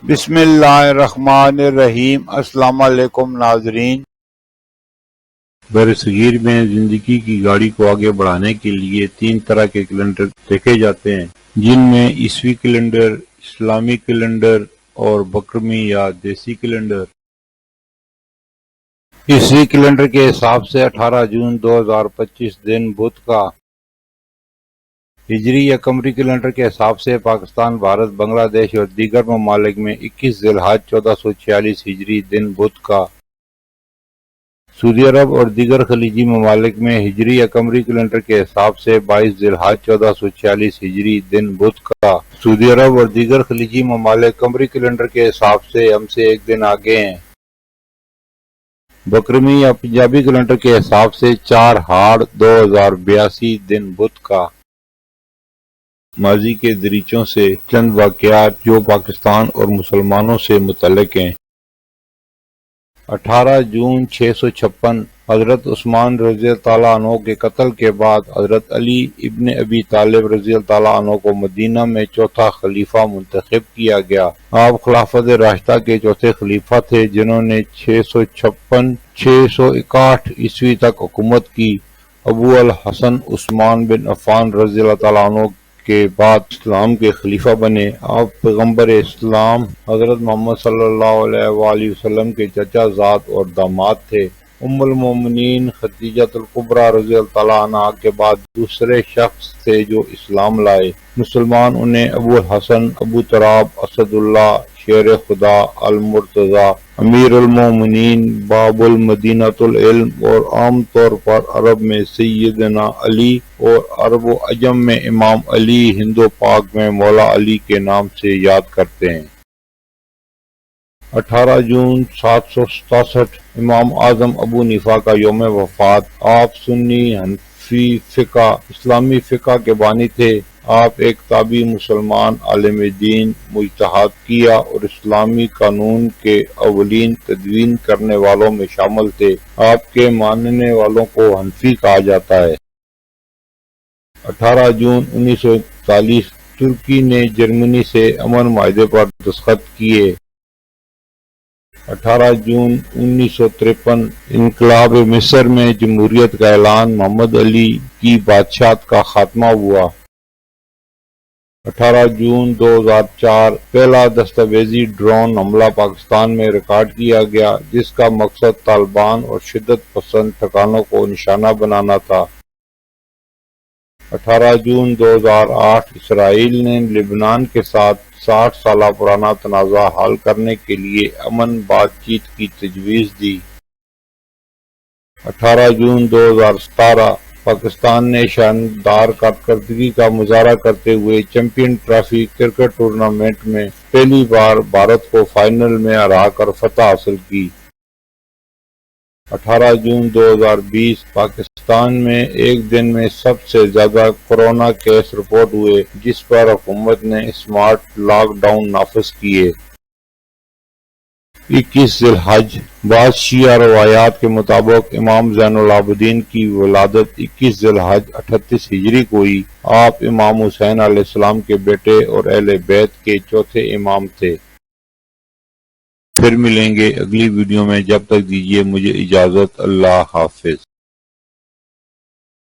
بسم اللہ الرحمن الرحیم۔ السلام علیکم ناظرین۔ برصغیر میں زندگی کی گاڑی کو آگے بڑھانے کے لیے 3 طرح کے کیلنڈر دیکھے جاتے ہیں، جن میں عیسوی کیلنڈر، اسلامی کیلنڈر اور بکرمی یا دیسی کیلنڈر۔ عیسوی کیلنڈر کے حساب سے 18 جون 2025 دن بدھ کا، ہجری یا قمری کیلنڈر کے حساب سے پاکستان، بھارت، بنگلہ دیش اور دیگر ممالک میں 21 ذی الحج 1446 ہجری دن بدھ کا، سعودی عرب اور دیگر خلیجی ممالک میں ہجری یا قمری کیلنڈر کے حساب سے 22 ذی الحج 1446 ہجری دن بدھ کا، سعودی عرب اور دیگر خلیجی ممالک قمری کیلنڈر کے حساب سے ہم سے ایک دن آگے ہیں۔ بکرمی یا پنجابی کیلنڈر کے حساب سے 4 ہاڑ 2082 دن بدھ کا۔ ماضی کے دریچوں سے چند واقعات جو پاکستان اور مسلمانوں سے متعلق ہیں۔ 18 جون 656 حضرت عثمان رضی اللہ تعالیٰ عنہ کے قتل کے بعد حضرت علی ابن ابی طالب رضی اللہ تعالیٰ عنہ کو مدینہ میں چوتھا خلیفہ منتخب کیا گیا۔ آپ خلافت راشدہ کے چوتھے خلیفہ تھے، جنہوں نے 661 عیسوی تک حکومت کی۔ ابو الحسن عثمان بن عفان رضی اللہ تعالیٰ عنہ کے بعد اسلام کے خلیفہ بنے۔ آپ پیغمبر اسلام حضرت محمد صلی اللہ علیہ وآلہ وسلم کے چچا زاد اور داماد تھے۔ ام المومنین خدیجہ الکبریٰ رضی اللہ تعالیٰ عنہا کے بعد دوسرے شخص تھے جو اسلام لائے۔ مسلمان انہیں ابو الحسن، ابو تراب، اسد اللہ، شیر خدا، المرتضی، امیر المومنین، باب المدینۃ العلم اور عام طور پر عرب میں سیدنا علی اور عرب و عجم میں امام علی، ہند و پاک میں مولا علی کے نام سے یاد کرتے ہیں۔ 18 جون 767 امام اعظم ابو حنیفہ کا یوم وفات۔ آپ سنی حنفی فقہ، اسلامی فقہ کے بانی تھے۔ آپ ایک تابعی مسلمان عالم دین، مجتہد کیا اور اسلامی قانون کے اولین تدوین کرنے والوں میں شامل تھے۔ آپ کے ماننے والوں کو حنفی کہا جاتا ہے۔ 18 جون 1941 ترکی نے جرمنی سے امن معاہدے پر دستخط کیے۔ 18 جون 1953 انقلاب مصر میں جمہوریت کا اعلان، محمد علی کی بادشاہت کا خاتمہ ہوا۔ 18 جون 2004 پہلا دستاویزی ڈرون حملہ پاکستان میں ریکارڈ کیا گیا، جس کا مقصد طالبان اور شدت پسند ٹھکانوں کو نشانہ بنانا تھا۔ 18 جون 2008 اسرائیل نے لبنان کے ساتھ 60 سالہ پرانا تنازع حل کرنے کے لیے امن بات چیت کی تجویز دی۔ 18 جون 2017 پاکستان نے شاندار کارکردگی کا مظاہرہ کرتے ہوئے چیمپئن ٹرافی کرکٹ ٹورنامنٹ میں پہلی بار بھارت کو فائنل میں ہرا کر فتح حاصل کی۔ 18 جون 2020 پاکستان میں ایک دن میں سب سے زیادہ کورونا کیس رپورٹ ہوئے، جس پر حکومت نے اسمارٹ لاک ڈاؤن نافذ کیے۔ 21 ذی الحج بعض شیعہ روایات کے مطابق امام زین العابدین کی ولادت 21 ذی الحج 38 ہجری کو ہوئی۔ آپ امام حسین علیہ السلام کے بیٹے اور اہل بیت کے چوتھے امام تھے۔ پھر ملیں گے اگلی ویڈیو میں، جب تک دیجیے مجھے اجازت، اللہ حافظ۔